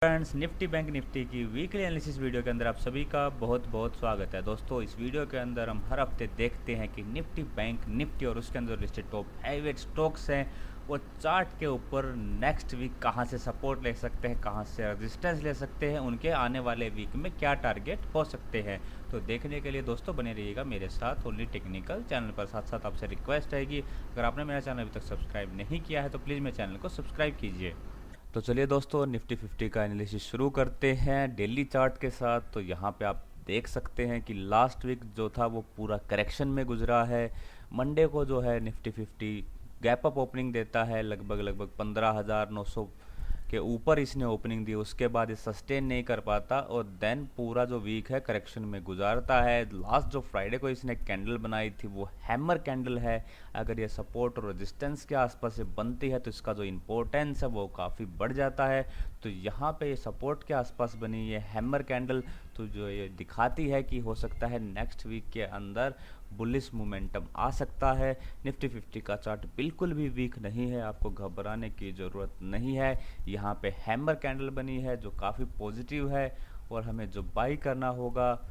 Friends, Nifty bank Nifty की weekly analysis video के अंदर आप सभी का बहुत बहुत स्वागत है। दोस्तों, इस वीडियो के अंदर हम हर हफ्ते देखते हैं कि निफ्टी बैंक निफ्टी और उसके अंदर लिस्टेड टॉप हैवीवेट स्टॉक्स हैं वो चार्ट के ऊपर नेक्स्ट वीक कहां से सपोर्ट ले सकते हैं, कहां से रेजिस्टेंस ले सकते हैं, उनके आने वाले वीक में क्या टारगेट हो सकते हैं। तो देखने के लिए दोस्तों बने रहिएगा मेरे साथ ओनली टेक्निकल चैनल पर। साथ साथ आपसे रिक्वेस्ट है कि अगर आपने मेरा चैनल अभी तक सब्सक्राइब नहीं किया है तो प्लीज़ मेरे चैनल को सब्सक्राइब कीजिए। तो चलिए दोस्तों, निफ्टी 50 का एनालिसिस शुरू करते हैं डेली चार्ट के साथ। तो यहाँ पे आप देख सकते हैं कि लास्ट वीक जो था वो पूरा करेक्शन में गुजरा है। मंडे को जो है निफ्टी 50 गैप अप ओपनिंग देता है, लगभग 15,900 के ऊपर इसने ओपनिंग दी। उसके बाद ये सस्टेन नहीं कर पाता और देन पूरा जो वीक है करेक्शन में गुजारता है। लास्ट जो फ्राइडे को इसने कैंडल बनाई थी वो हैमर कैंडल है। अगर ये सपोर्ट और रेजिस्टेंस के आसपास से बनती है तो इसका जो इम्पोर्टेंस है वो काफ़ी बढ़ जाता है। तो यहाँ पे ये सपोर्ट के आसपास बनी ये हैमर कैंडल तो जो ये दिखाती है कि हो सकता है नेक्स्ट वीक के अंदर बुलिश मोमेंटम आ सकता है। निफ्टी 50 का चार्ट बिल्कुल भी वीक नहीं है, आपको घबराने की ज़रूरत नहीं है। यहाँ पे हैमर कैंडल बनी है जो काफ़ी पॉजिटिव है और हमें जो बाई करना होगा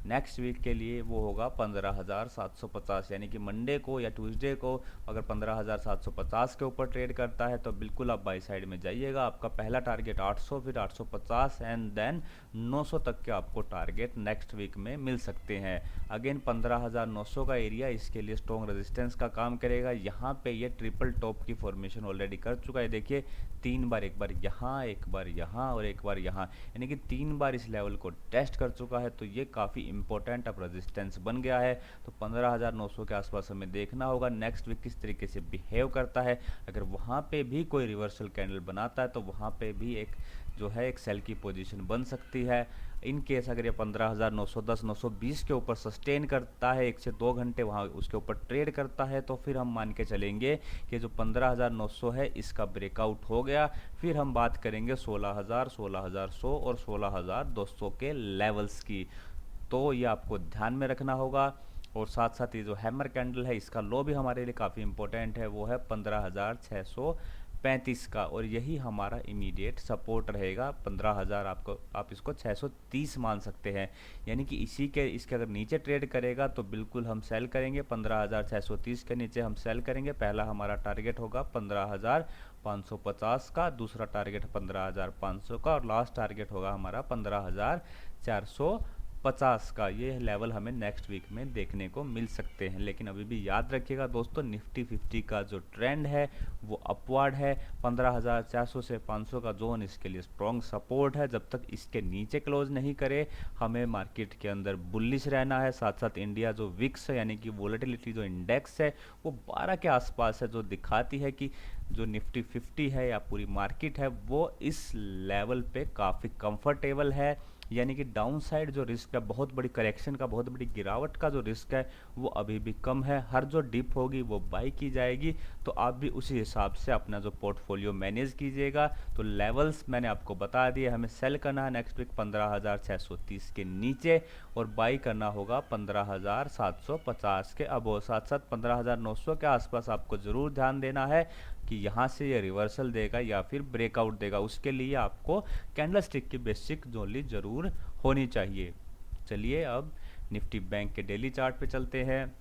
नेक्स्ट वीक के लिए वो होगा 15,750, यानी कि मंडे को या ट्यूसडे को अगर 15,750 के ऊपर ट्रेड करता है तो बिल्कुल आप बाई साइड में जाइएगा। आपका पहला टारगेट 800, फिर 850 एंड देन 900 तक के आपको टारगेट नेक्स्ट वीक में मिल सकते हैं। अगेन 15,900 का एरिया इसके लिए स्ट्रॉन्ग रेजिस्टेंस का काम करेगा। यहाँ पे ये ट्रिपल टॉप की फॉर्मेशन ऑलरेडी कर चुका है। देखिए 3 बार, एक बार यहाँ, एक बार यहाँ और एक बार यहाँ, यानी कि 3 बार इस लेवल को टेस्ट कर चुका है। तो ये काफ़ी इंपॉर्टेंट अब रेजिस्टेंस बन गया है। तो 15,900 के आसपास हमें देखना होगा नेक्स्ट वीक किस तरीके से बिहेव करता है। अगर वहाँ पे भी कोई रिवर्सल कैंडल बनाता है तो वहाँ पे भी एक जो है एक सेल की पोजीशन बन सकती है। इन केस अगर ये 15,910 920 के ऊपर सस्टेन करता है 1 से 2 घंटे वहाँ उसके ऊपर ट्रेड करता है तो फिर हम मान के चलेंगे कि जो 15,900 है इसका ब्रेकआउट हो गया। फिर हम बात करेंगे 16,000, 16,100 और 16,200 के लेवल्स की। तो ये आपको ध्यान में रखना होगा। और साथ साथ ये जो हैमर कैंडल है इसका लो भी हमारे लिए काफ़ी इंपॉर्टेंट है, वो है 15,635 का और यही हमारा इमीडिएट सपोर्ट रहेगा। 15,000 आप इसको 630 मान सकते हैं, यानी कि इसके अगर नीचे ट्रेड करेगा तो बिल्कुल हम सेल करेंगे। 15,630 के नीचे हम सेल करेंगे। पहला हमारा टारगेट होगा 15,550 का, दूसरा टारगेट 15,500 का और लास्ट टारगेट होगा हमारा 15,450 का। ये लेवल हमें नेक्स्ट वीक में देखने को मिल सकते हैं। लेकिन अभी भी याद रखिएगा दोस्तों, निफ्टी 50 का जो ट्रेंड है वो अपवर्ड है। 15,400 से 500 का जोन इसके लिए स्ट्रॉन्ग सपोर्ट है। जब तक इसके नीचे क्लोज नहीं करे हमें मार्केट के अंदर बुलिश रहना है। साथ साथ इंडिया जो विक्स है यानी कि वोलेटिलिटी जो इंडेक्स है वो 12 के आसपास है, जो दिखाती है कि जो निफ्टी 50 है या पूरी मार्केट है वो इस लेवल पे काफ़ी कंफर्टेबल है। यानी कि डाउन साइड जो रिस्क है, बहुत बड़ी करेक्शन का, बहुत बड़ी गिरावट का जो रिस्क है वो अभी भी कम है। हर जो डिप होगी वो बाई की जाएगी। तो आप भी उसी हिसाब से अपना जो पोर्टफोलियो मैनेज कीजिएगा। तो लेवल्स मैंने आपको बता दिए, हमें सेल करना है नेक्स्ट वीक 15,630 के नीचे और बाई करना होगा 15,750 के अबो। साथ साथ 15,900 के आसपास आपको ज़रूर ध्यान देना है कि यहाँ से ये रिवर्सल देगा या फिर ब्रेकआउट देगा। उसके लिए आपको कैंडल स्टिक की बेसिक नॉलेज ज़रूर होनी चाहिए। चलिए अब निफ्टी बैंक के डेली चार्ट पे चलते हैं।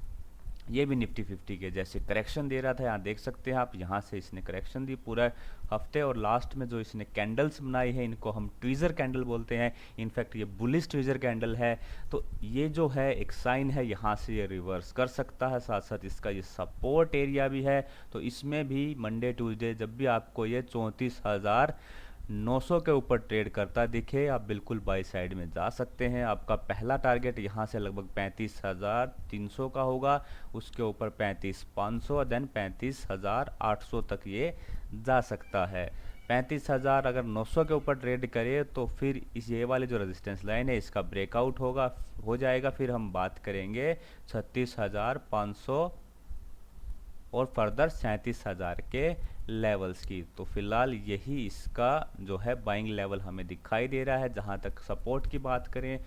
ये भी निफ्टी 50 के जैसे करेक्शन दे रहा था, यहाँ देख सकते हैं आप। यहाँ से इसने करेक्शन दी पूरा हफ्ते और लास्ट में जो इसने कैंडल्स बनाई है इनको हम ट्वीज़र कैंडल बोलते हैं। इनफैक्ट ये बुलिश ट्वीज़र कैंडल है। तो ये जो है एक साइन है, यहाँ से ये रिवर्स कर सकता है। साथ साथ इसका ये सपोर्ट एरिया भी है। तो इसमें भी मंडे ट्यूसडे जब भी आपको ये 34,900 के ऊपर ट्रेड करता दिखे आप बिल्कुल बाई साइड में जा सकते हैं। आपका पहला टारगेट यहाँ से लगभग 35,300 का होगा, उसके ऊपर 35,500 देन 35,800 तक ये जा सकता है। 35,000 अगर 900 के ऊपर ट्रेड करे तो फिर इस ये वाली जो रेजिस्टेंस लाइन है इसका ब्रेकआउट हो जाएगा। फिर हम बात करेंगे 36,500 और फर्दर 37,000 के लेवल्स की। तो फिलहाल यही इसका जो है बाइंग लेवल हमें दिखाई दे रहा है। जहां तक सपोर्ट की बात करें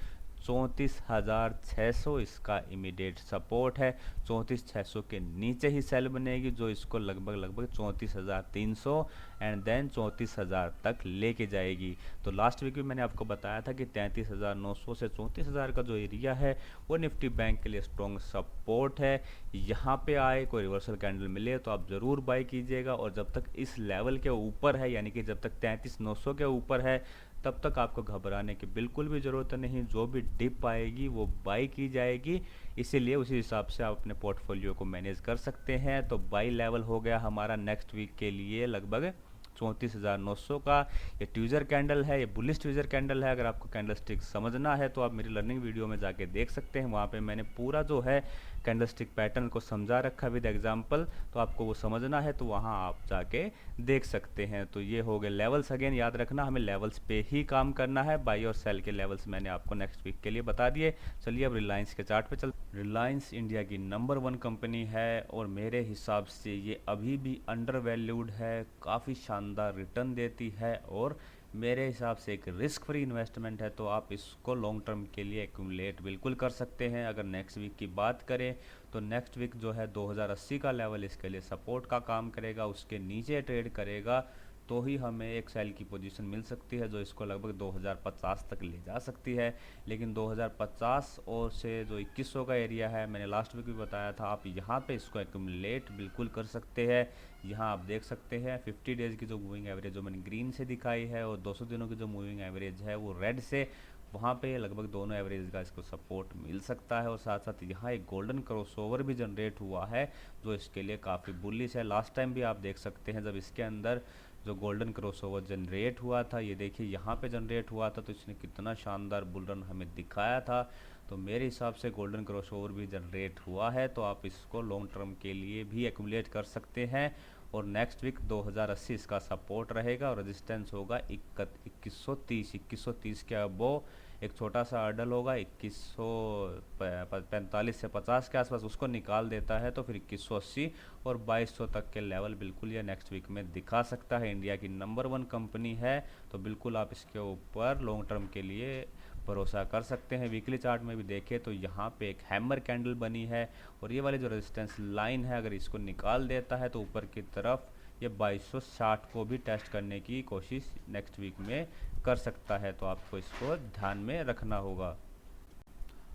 34,600 इसका इमीडिएट सपोर्ट है। 34,600 के नीचे ही सेल बनेगी जो इसको लगभग 34,300 एंड देन 34,000 तक लेके जाएगी। तो लास्ट वीक भी मैंने आपको बताया था कि 33,900 से 34,000 का जो एरिया है वो निफ्टी बैंक के लिए स्ट्रॉन्ग सपोर्ट है। यहाँ पे आए कोई रिवर्सल कैंडल मिले तो आप ज़रूर बाई कीजिएगा, और जब तक इस लेवल के ऊपर है यानी कि जब तक 33,900 के ऊपर है तब तक आपको घबराने की बिल्कुल भी ज़रूरत नहीं। जो भी डिप आएगी वो बाई की जाएगी, इसीलिए उसी हिसाब से आप अपने पोर्टफोलियो को मैनेज कर सकते हैं। तो बाई लेवल हो गया हमारा नेक्स्ट वीक के लिए लगभग 34,900 का। ये ट्विज़र कैंडल है, ये बुलिश ट्विज़र कैंडल है। अगर आपको कैंडल स्टिक समझना है तो आप मेरी लर्निंग वीडियो में जाके देख सकते हैं, वहाँ पे मैंने पूरा जो है कैंडल स्टिक पैटर्न को समझा रखा विद एग्जांपल। तो आपको वो समझना है तो वहाँ आप जाके देख सकते हैं। तो ये हो गए लेवल्स। अगेन याद रखना हमें लेवल्स पे ही काम करना है, बाई और सेल के लेवल्स मैंने आपको नेक्स्ट वीक के लिए बता दिए। चलिए अब रिलायंस के चार्ट पे चल। रिलायंस इंडिया की नंबर 1 कंपनी है और मेरे हिसाब से ये अभी भी अंडर वैल्यूड है, काफ़ी शानदार रिटर्न देती है और मेरे हिसाब से एक रिस्क फ्री इन्वेस्टमेंट है। तो आप इसको लॉन्ग टर्म के लिए एक्यूमुलेट बिल्कुल कर सकते हैं। अगर नेक्स्ट वीक की बात करें तो नेक्स्ट वीक जो है 2080 का लेवल इसके लिए सपोर्ट का काम करेगा, उसके नीचे ट्रेड करेगा तो ही हमें एक सेल की पोजीशन मिल सकती है जो इसको लगभग 2050 तक ले जा सकती है। लेकिन 2050 और से जो 2100 का एरिया है, मैंने लास्ट वीक भी बताया था, आप यहाँ पे इसको एक्यूमुलेट बिल्कुल कर सकते हैं। यहाँ आप देख सकते हैं 50 डेज़ की जो मूविंग एवरेज जो मैंने ग्रीन से दिखाई है और 200 दिनों की जो मूविंग एवरेज है वो रेड से, वहाँ पे लगभग दोनों एवरेज का इसको सपोर्ट मिल सकता है। और साथ साथ यहाँ एक गोल्डन क्रॉसओवर भी जनरेट हुआ है जो इसके लिए काफ़ी बुलिश है। लास्ट टाइम भी आप देख सकते हैं जब इसके अंदर जो गोल्डन क्रॉसओवर जनरेट हुआ था, ये देखिए यहाँ पे जनरेट हुआ था, तो इसने कितना शानदार बुल रन हमें दिखाया था। तो मेरे हिसाब से गोल्डन क्रॉसओवर भी जनरेट हुआ है तो आप इसको लॉन्ग टर्म के लिए भी एक्यूमुलेट कर सकते हैं। और नेक्स्ट वीक 2080 इसका सपोर्ट रहेगा और रेजिस्टेंस होगा 2130 के अबो एक छोटा सा अर्डल होगा 2145 से 50 के आसपास, उसको निकाल देता है तो फिर 2180 और 2200 तक के लेवल बिल्कुल ये नेक्स्ट वीक में दिखा सकता है। इंडिया की नंबर 1 कंपनी है तो बिल्कुल आप इसके ऊपर लॉन्ग टर्म के लिए भरोसा कर सकते हैं। वीकली चार्ट में भी देखें तो यहाँ पे एक हैमर कैंडल बनी है और ये वाली जो रेजिस्टेंस लाइन है अगर इसको निकाल देता है तो ऊपर की तरफ ये 2260 को भी टेस्ट करने की कोशिश नेक्स्ट वीक में कर सकता है, तो आपको इसको ध्यान में रखना होगा।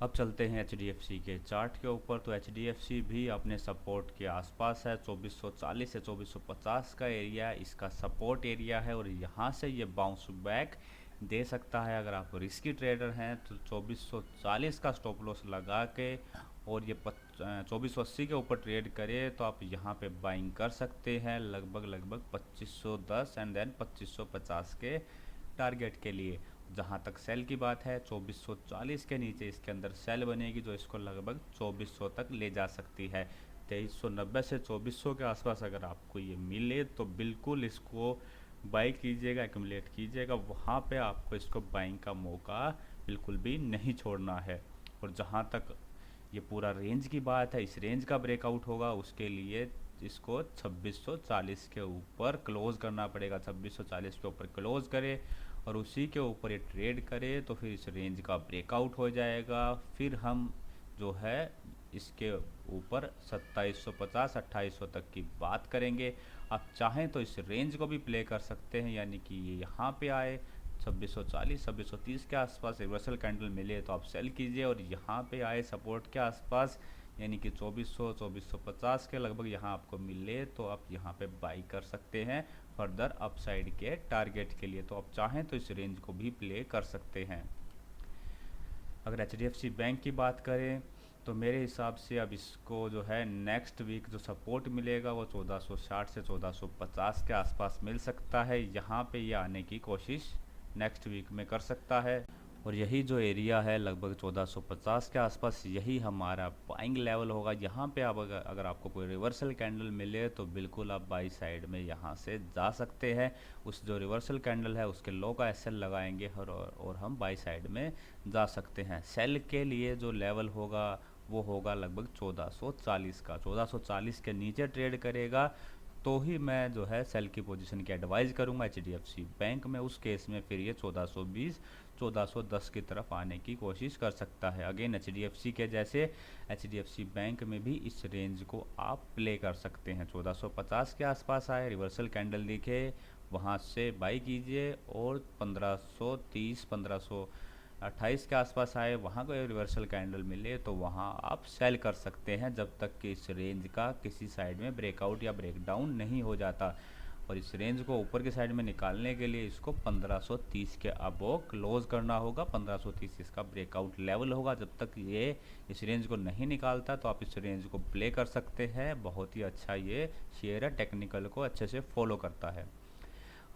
अब चलते हैं HDFC के चार्ट के ऊपर। तो HDFC भी अपने सपोर्ट के आसपास है, 2440 से 2450 का एरिया इसका सपोर्ट एरिया है और यहाँ से ये बाउंस बैक दे सकता है। अगर आप रिस्की ट्रेडर हैं तो 2440 का स्टॉप लॉस लगा के और ये 2480 के ऊपर ट्रेड करे तो आप यहाँ पे बाइंग कर सकते हैं लगभग 2510 एंड देन 2550 के टारगेट के लिए। जहाँ तक सेल की बात है 2440 के नीचे इसके अंदर सेल बनेगी जो इसको लगभग 2400 तक ले जा सकती है। 2390 से 2400 के आसपास अगर आपको ये मिले तो बिल्कुल इसको बाई कीजिएगा, एक्यूमुलेट कीजिएगा, वहाँ पे आपको इसको बाइंग का मौका बिल्कुल भी नहीं छोड़ना है। और जहाँ तक ये पूरा रेंज की बात है, इस रेंज का ब्रेकआउट होगा उसके लिए इसको 2640 के ऊपर क्लोज करना पड़ेगा। 2640 के ऊपर क्लोज करे और उसी के ऊपर ये ट्रेड करे तो फिर इस रेंज का ब्रेकआउट हो जाएगा। फिर हम जो है इसके ऊपर 2750 2800 तक की बात करेंगे। आप चाहें तो इस रेंज को भी प्ले कर सकते हैं, यानी कि ये यहाँ पे आए 2640 2630 के आसपास रिवर्सल कैंडल मिले तो आप सेल कीजिए और यहाँ पे आए सपोर्ट के आसपास यानी कि 2400 2450 के लगभग यहाँ आपको मिले तो आप यहाँ पे बाई कर सकते हैं फर्दर अपसाइड के टारगेट के लिए। तो आप चाहें तो इस रेंज को भी प्ले कर सकते हैं। अगर HDFC बैंक की बात करें तो मेरे हिसाब से अब इसको जो है नेक्स्ट वीक जो सपोर्ट मिलेगा वो 1460 से 1450 के आसपास मिल सकता है। यहाँ पे ये आने की कोशिश नेक्स्ट वीक में कर सकता है और यही जो एरिया है लगभग 1450 के आसपास यही हमारा बाइंग लेवल होगा। यहाँ पे आप अगर आपको कोई रिवर्सल कैंडल मिले तो बिल्कुल आप बाई साइड में यहाँ से जा सकते हैं। उस जो रिवर्सल कैंडल है उसके लो का SL लगाएंगे और हम बाई साइड में जा सकते हैं। सेल के लिए जो लेवल होगा वो होगा लगभग 1440 का। 1440 के नीचे ट्रेड करेगा तो ही मैं जो है सेल की पोजीशन की एडवाइस करूंगा एचडीएफसी बैंक में। उस केस में फिर ये 1420 1410 की तरफ आने की कोशिश कर सकता है। अगेन एचडीएफसी के जैसे एचडीएफसी बैंक में भी इस रेंज को आप प्ले कर सकते हैं। 1450 के आसपास आए, रिवर्सल कैंडल दिखे, वहाँ से बाई कीजिए, और 1530 1528 के आसपास आए, वहाँ को रिवर्सल कैंडल मिले तो वहाँ आप सेल कर सकते हैं, जब तक कि इस रेंज का किसी साइड में ब्रेकआउट या ब्रेकडाउन नहीं हो जाता। और इस रेंज को ऊपर की साइड में निकालने के लिए इसको 1530 के अबोव क्लोज करना होगा। 1530 इसका ब्रेकआउट लेवल होगा। जब तक ये इस रेंज को नहीं निकालता तो आप इस रेंज को प्ले कर सकते हैं। बहुत ही अच्छा ये शेयर है, टेक्निकल को अच्छे से फॉलो करता है।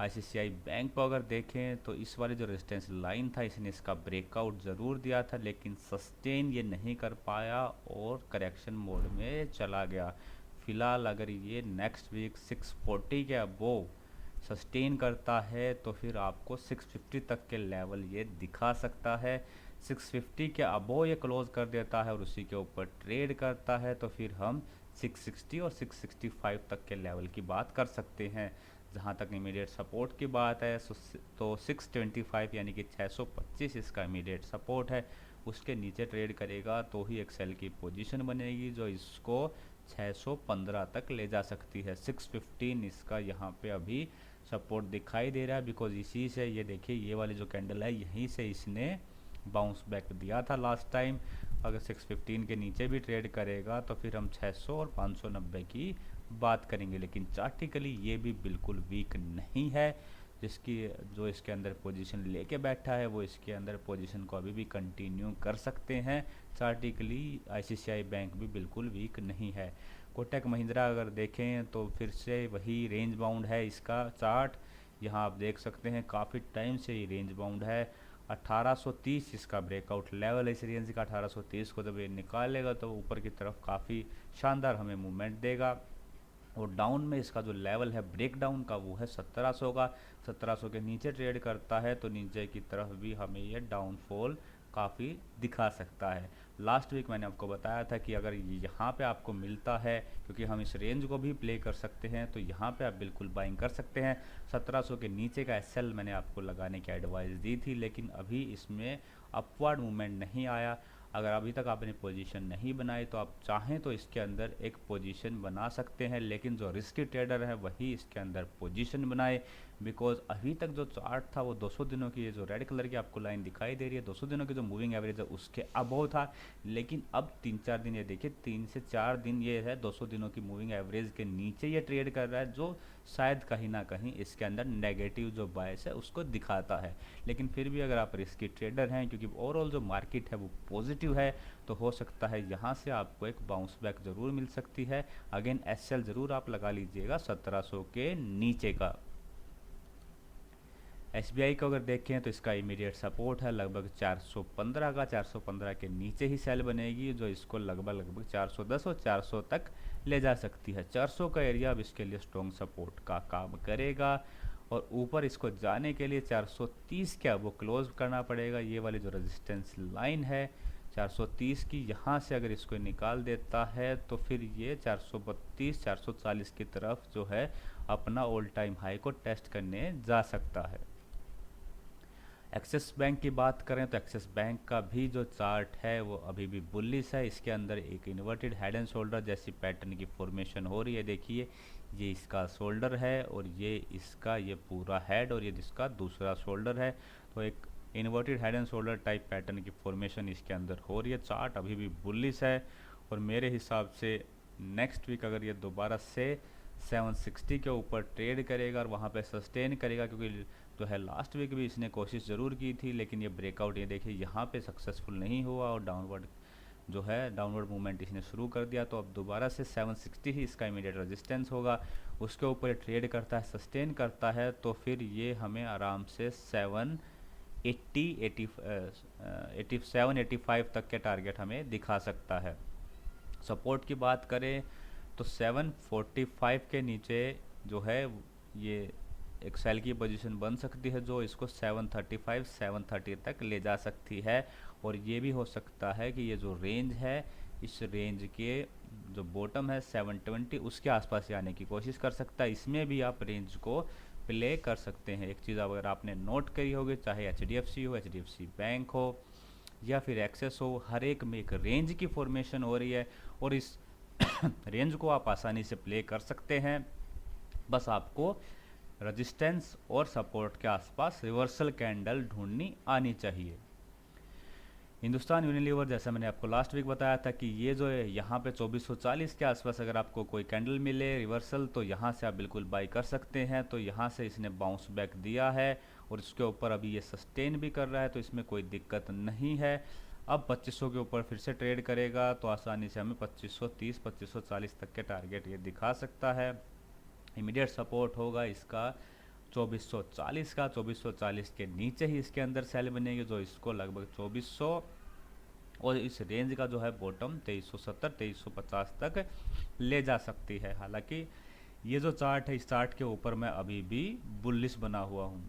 आईसीआईसीआई बैंक को अगर देखें तो इस वाले जो रेजिस्टेंस लाइन था, इसने इसका ब्रेकआउट ज़रूर दिया था, लेकिन सस्टेन ये नहीं कर पाया और करेक्शन मोड में चला गया। फिलहाल अगर ये नेक्स्ट वीक 640 के अबोव सस्टेन करता है तो फिर आपको 650 तक के लेवल ये दिखा सकता है। 650 के अबोव ये क्लोज कर देता है और उसी के ऊपर ट्रेड करता है तो फिर हम 660 और 665 तक के लेवल की बात कर सकते हैं। जहाँ तक इमीडिएट सपोर्ट की बात है तो 625 यानी कि 625 इसका इमीडिएट सपोर्ट है। उसके नीचे ट्रेड करेगा तो ही एक सेल की पोजीशन बनेगी जो इसको 615 तक ले जा सकती है। 615 इसका यहाँ पे अभी सपोर्ट दिखाई दे रहा है, बिकॉज इसी से ये देखिए ये वाली जो कैंडल है यहीं से इसने बाउंस बैक दिया था लास्ट टाइम। अगर 615 के नीचे भी ट्रेड करेगा तो फिर हम 600 और 590 की बात करेंगे। लेकिन चार्टिकली ये भी बिल्कुल वीक नहीं है। जिसकी जो इसके अंदर पोजीशन लेके बैठा है वो इसके अंदर पोजीशन को अभी भी कंटिन्यू कर सकते हैं। चार्टिकली आईसीआईसीआई बैंक भी बिल्कुल वीक नहीं है। कोटक महिंद्रा अगर देखें तो फिर से वही रेंज बाउंड है इसका चार्ट। यहाँ आप देख सकते हैं काफ़ी टाइम से ये रेंज बाउंड है। 1830 इसका ब्रेकआउट लेवल है इस रेंज का। 1830 को जब ये निकालेगा तो ऊपर की तरफ काफ़ी शानदार हमें मूवमेंट देगा। और डाउन में इसका जो लेवल है ब्रेक डाउन का वो है 1700 का। 1700 के नीचे ट्रेड करता है तो नीचे की तरफ भी हमें ये डाउनफॉल काफ़ी दिखा सकता है। लास्ट वीक मैंने आपको बताया था कि अगर यहाँ पे आपको मिलता है, क्योंकि हम इस रेंज को भी प्ले कर सकते हैं, तो यहाँ पे आप बिल्कुल बाइंग कर सकते हैं। 1700 के नीचे का एसएल मैंने आपको लगाने की एडवाइस दी थी, लेकिन अभी इसमें अपवर्ड मूवमेंट नहीं आया। अगर अभी तक आपने पोजीशन नहीं बनाई तो आप चाहें तो इसके अंदर एक पोजीशन बना सकते हैं, लेकिन जो रिस्की ट्रेडर है वही इसके अंदर पोजीशन बनाए। बिकॉज अभी तक जो चार्ट था वो 200 दिनों की, ये जो रेड कलर की आपको लाइन दिखाई दे रही है 200 दिनों की जो मूविंग एवरेज है उसके अबव था। लेकिन अब 3-4 दिन ये देखिए 3 से 4 दिन ये है 200 दिनों की मूविंग एवरेज के नीचे ये ट्रेड कर रहा है, जो शायद कहीं ना कहीं इसके अंदर नेगेटिव जो बायस है उसको दिखाता है। लेकिन फिर भी अगर आप रिस्की ट्रेडर हैं, क्योंकि ओवरऑल जो मार्केट है वो पॉजिटिव है, तो हो सकता है यहाँ से आपको एक बाउंस बैक ज़रूर मिल सकती है। अगेन एसएल ज़रूर आप लगा लीजिएगा 1700 के नीचे का। एसबीआई को अगर देखें तो इसका इमीडिएट सपोर्ट है लगभग 415 का। 415 के नीचे ही सेल बनेगी जो इसको लगभग 410 और 400 तक ले जा सकती है। 400 का एरिया अब इसके लिए स्ट्रॉन्ग सपोर्ट का काम करेगा और ऊपर इसको जाने के लिए 430 क्या वो क्लोज करना पड़ेगा। ये वाली जो रेजिस्टेंस लाइन है 430 की, यहाँ से अगर इसको निकाल देता है तो फिर ये 432 440 की तरफ जो है अपना ऑल टाइम हाई को टेस्ट करने जा सकता है। एक्सिस बैंक की बात करें तो एक्सिस बैंक का भी जो चार्ट है वो अभी भी बुलिश है। इसके अंदर एक इन्वर्टेड हेड एंड शोल्डर जैसी पैटर्न की फॉर्मेशन हो रही है। देखिए ये इसका शोल्डर है और ये इसका ये पूरा हेड और ये इसका दूसरा शोल्डर है। तो एक inverted head and shoulder type pattern की फॉर्मेशन इसके अंदर हो रही है। चार्ट अभी भी बुलिश है और मेरे हिसाब से नेक्स्ट वीक अगर ये दोबारा से 760 के ऊपर ट्रेड करेगा और वहाँ पे सस्टेन करेगा, क्योंकि जो है लास्ट वीक भी इसने कोशिश ज़रूर की थी लेकिन ये ब्रेकआउट ये देखिए यहाँ पे सक्सेसफुल नहीं हुआ और डाउनवर्ड जो है डाउनवर्ड मूवमेंट इसने शुरू कर दिया। तो अब दोबारा से 760 ही इसका इमीडिएट रेजिस्टेंस होगा। उसके ऊपर ट्रेड करता है, सस्टेन करता है तो फिर ये हमें आराम से 785 तक के टारगेट हमें दिखा सकता है। सपोर्ट की बात करें तो 745 के नीचे जो है ये एक सेल की पोजीशन बन सकती है जो इसको 735 730 तक ले जा सकती है। और ये भी हो सकता है कि ये जो रेंज है इस रेंज के जो बॉटम है 720 उसके आसपास ही आने की कोशिश कर सकता है। इसमें भी आप रेंज को प्ले कर सकते हैं। एक चीज़ अगर आपने नोट करी होगी, चाहे HDFC हो, HDFC बैंक हो या फिर एक्सेस हो, हर एक में एक रेंज की फॉर्मेशन हो रही है और इस रेंज को आप आसानी से प्ले कर सकते हैं। बस आपको रेजिस्टेंस और सपोर्ट के आसपास रिवर्सल कैंडल ढूंढनी आनी चाहिए। हिंदुस्तान यूनिलीवर, जैसा मैंने आपको लास्ट वीक बताया था कि ये जो है यहाँ पे 2440 के आसपास अगर आपको कोई कैंडल मिले रिवर्सल, तो यहाँ से आप बिल्कुल बाई कर सकते हैं। तो यहाँ से इसने बाउंस बैक दिया है और इसके ऊपर अभी ये सस्टेन भी कर रहा है, तो इसमें कोई दिक्कत नहीं है। अब 2500 के ऊपर फिर से ट्रेड करेगा तो आसानी से हमें 2530 2540 तक के टारगेट ये दिखा सकता है। इमीडिएट सपोर्ट होगा इसका 2440 का। 2440 के नीचे ही इसके अंदर सेल बनेगी, जो इसको लगभग 2400 और इस रेंज का जो है बॉटम 2370 2350 तक ले जा सकती है। हालांकि ये जो चार्ट है, इस चार्ट के ऊपर मैं अभी भी बुलिश बना हुआ हूँ।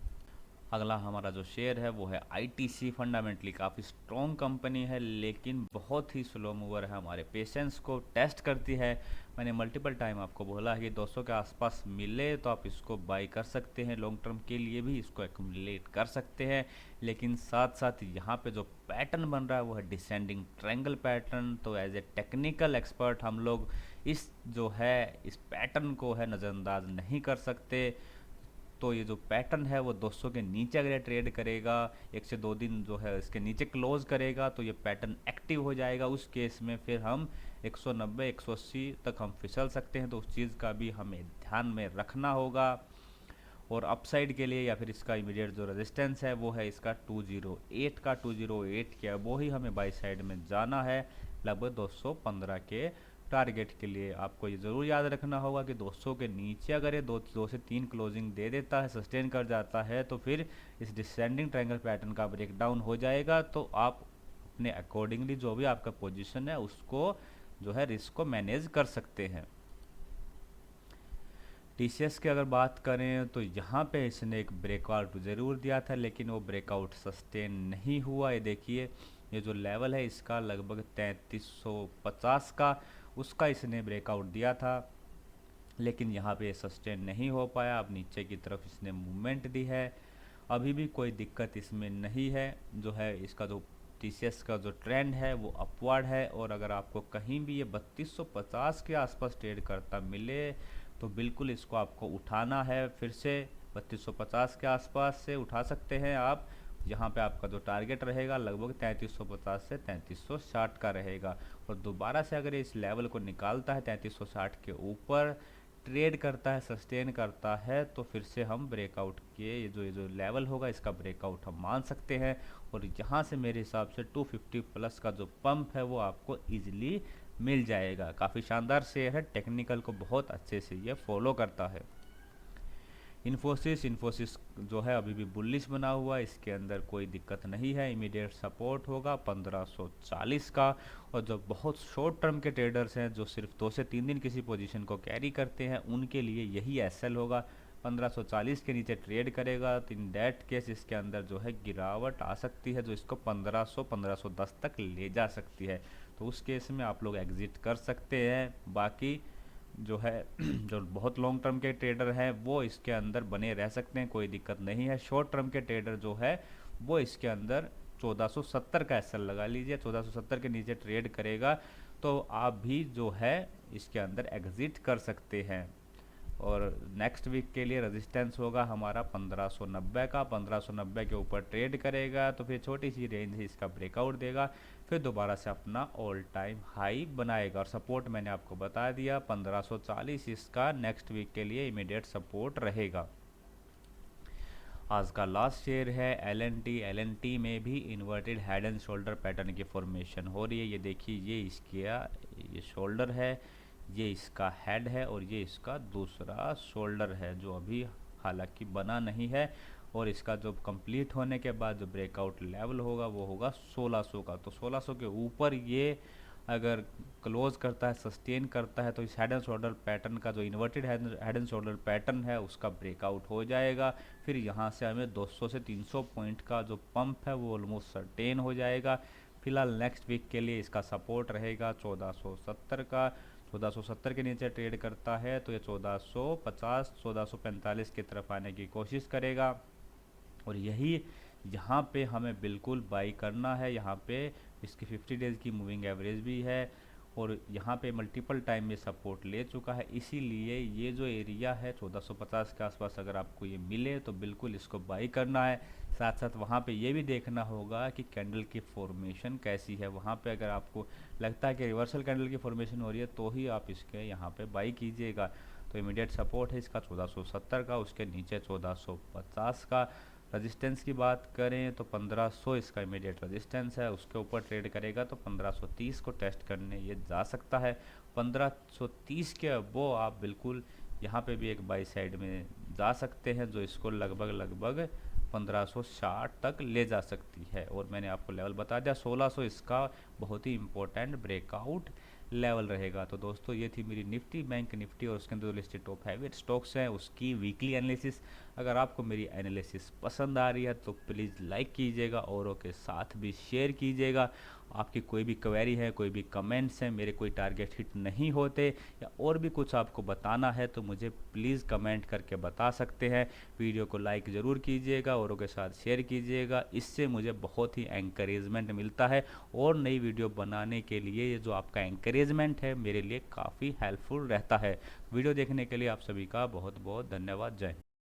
अगला हमारा जो शेयर है वो है ITC। फंडामेंटली काफ़ी स्ट्रॉन्ग कंपनी है, लेकिन बहुत ही स्लो मूवर है, हमारे पेशेंस को टेस्ट करती है। मैंने मल्टीपल टाइम आपको बोला है कि 200 के आसपास मिले तो आप इसको बाई कर सकते हैं, लॉन्ग टर्म के लिए भी इसको एक्यूमुलेट कर सकते हैं। लेकिन साथ साथ यहाँ पे जो पैटर्न बन रहा है वो है डिसेंडिंग ट्रायंगल पैटर्न। तो एज ए टेक्निकल एक्सपर्ट हम लोग इस जो है इस पैटर्न को है नज़रअंदाज नहीं कर सकते। तो ये जो पैटर्न है वो 200 के नीचे अगर ट्रेड करेगा, 1 से 2 दिन जो है इसके नीचे क्लोज करेगा, तो ये पैटर्न एक्टिव हो जाएगा। उस केस में फिर हम 190 180 तक हम फिसल सकते हैं। तो उस चीज़ का भी हमें ध्यान में रखना होगा। और अपसाइड के लिए या फिर इसका इमीडिएट जो रेजिस्टेंस है वो है इसका 208 का। 208 के वो ही हमें बाई साइड में जाना है लगभग 215 के टारगेट के लिए। आपको ये ज़रूर याद रखना होगा कि 200 के नीचे अगर ये 2 से 3 क्लोजिंग दे देता है, सस्टेन कर जाता है, तो फिर इस डिसेंडिंग ट्रायंगल पैटर्न का ब्रेकडाउन हो जाएगा। तो आप अपने अकॉर्डिंगली जो भी आपका पोजीशन है उसको जो है रिस्क को मैनेज कर सकते हैं। TCS की अगर बात करें तो यहाँ पे इसने एक ब्रेकआउट ज़रूर दिया था, लेकिन वो ब्रेकआउट सस्टेन नहीं हुआ। ये देखिए, ये जो लेवल है इसका लगभग 3350 का, उसका इसने ब्रेकआउट दिया था, लेकिन यहाँ पे सस्टेन नहीं हो पाया। अब नीचे की तरफ इसने मूवमेंट दी है, अभी भी कोई दिक्कत इसमें नहीं है। जो है इसका जो TCS का जो ट्रेंड है वो अपवर्ड है। और अगर आपको कहीं भी ये 3250 के आसपास ट्रेड करता मिले तो बिल्कुल इसको आपको उठाना है। फिर से 3250 के आसपास से उठा सकते हैं आप। यहाँ पे आपका जो टारगेट रहेगा लगभग 3350 से 3360 का रहेगा। और दोबारा से अगर इस लेवल को निकालता है 3360 के ऊपर ट्रेड करता है, सस्टेन करता है, तो फिर से हम ब्रेकआउट के ये जो लेवल होगा इसका ब्रेकआउट हम मान सकते हैं। और यहाँ से मेरे हिसाब से 250 प्लस का जो पंप है वो आपको ईजिली मिल जाएगा। काफ़ी शानदार शेयर है, टेक्निकल को बहुत अच्छे से ये फॉलो करता है। इन्फोसिस जो है अभी भी बुलिश बना हुआ है, इसके अंदर कोई दिक्कत नहीं है। इमीडिएट सपोर्ट होगा 1540 का। और जो बहुत शॉर्ट टर्म के ट्रेडर्स हैं जो सिर्फ 2 से 3 दिन किसी पोजीशन को कैरी करते हैं, उनके लिए यही SL होगा। 1540 के नीचे ट्रेड करेगा तो इन दैट केस इसके अंदर जो है गिरावट आ सकती है, जो इसको 1510 तक ले जा सकती है। तो उस केस में आप लोग एग्जिट कर सकते हैं। बाकी जो है जो बहुत लॉन्ग टर्म के ट्रेडर हैं वो इसके अंदर बने रह सकते हैं, कोई दिक्कत नहीं है। शॉर्ट टर्म के ट्रेडर जो है वो इसके अंदर 1470 का SL लगा लीजिए। 1470 के नीचे ट्रेड करेगा तो आप भी जो है इसके अंदर एग्जिट कर सकते हैं। और नेक्स्ट वीक के लिए रेजिस्टेंस होगा हमारा 1590 का। 1590 के ऊपर ट्रेड करेगा तो फिर छोटी सी रेंज ही इसका ब्रेकआउट देगा, फिर दोबारा से अपना ऑल टाइम हाई बनाएगा। और सपोर्ट मैंने आपको बता दिया 1540 इसका नेक्स्ट वीक के लिए इमीडिएट सपोर्ट रहेगा। आज का लास्ट शेयर है LNT। LNT में भी inverted head and shoulder pattern की फॉर्मेशन हो रही है। ये देखिए, ये शोल्डर है, ये इसका हेड है और ये इसका दूसरा शोल्डर है जो अभी हालांकि बना नहीं है। और इसका जो कंप्लीट होने के बाद जो ब्रेकआउट लेवल होगा वो होगा 1600 का। तो 1600 के ऊपर ये अगर क्लोज करता है, सस्टेन करता है, तो इस हेड एंड शोल्डर पैटर्न का जो inverted head and shoulder pattern है उसका ब्रेकआउट हो जाएगा। फिर यहाँ से हमें 200 से 300 पॉइंट का जो पंप है वो ऑलमोस्ट सर्टेन हो जाएगा। फिलहाल नेक्स्ट वीक के लिए इसका सपोर्ट रहेगा 1470 का। 1470 के नीचे ट्रेड करता है तो ये 1450 1445 की तरफ आने की कोशिश करेगा, और यही यहाँ पे हमें बिल्कुल बाई करना है। यहाँ पे इसकी 50 डेज़ की मूविंग एवरेज भी है, और यहाँ पे मल्टीपल टाइम ये सपोर्ट ले चुका है, इसीलिए ये जो एरिया है 1450 के आसपास अगर आपको ये मिले तो बिल्कुल इसको बाई करना है। साथ साथ वहाँ पे ये भी देखना होगा कि कैंडल की फॉर्मेशन कैसी है। वहाँ पे अगर आपको लगता है कि रिवर्सल कैंडल की फॉर्मेशन हो रही है तो ही आप इसके यहाँ पे बाई कीजिएगा। तो इमीडिएट सपोर्ट है इसका 1470 का, उसके नीचे 1450 का। रजिस्टेंस की बात करें तो 1500 इसका इमीडिएट रजिस्टेंस है, उसके ऊपर ट्रेड करेगा तो 1530 को टेस्ट करने ये जा सकता है। 1530 के अबो आप बिल्कुल यहाँ पे भी एक बाई साइड में जा सकते हैं, जो इसको लगभग 1560 तक ले जा सकती है। और मैंने आपको लेवल बता दिया 1600 इसका बहुत ही इंपॉर्टेंट ब्रेकआउट लेवल रहेगा। तो दोस्तों ये थी मेरी निफ्टी बैंक निफ्टी और उसके अंदर लिस्टेड टॉप हैवी स्टॉक्स हैं उसकी वीकली एनालिसिस। अगर आपको मेरी एनालिसिस पसंद आ रही है तो प्लीज़ लाइक कीजिएगा, औरों के साथ भी शेयर कीजिएगा। आपकी कोई भी क्वेरी है, कोई भी कमेंट्स हैं, मेरे कोई टारगेट हिट नहीं होते या और भी कुछ आपको बताना है तो मुझे प्लीज़ कमेंट करके बता सकते हैं। वीडियो को लाइक ज़रूर कीजिएगा, औरों के साथ शेयर कीजिएगा, इससे मुझे बहुत ही एंकरेजमेंट मिलता है और नई वीडियो बनाने के लिए ये जो आपका एंकरेजमेंट है मेरे लिए काफ़ी हेल्पफुल रहता है। वीडियो देखने के लिए आप सभी का बहुत बहुत धन्यवाद। जय हिंद।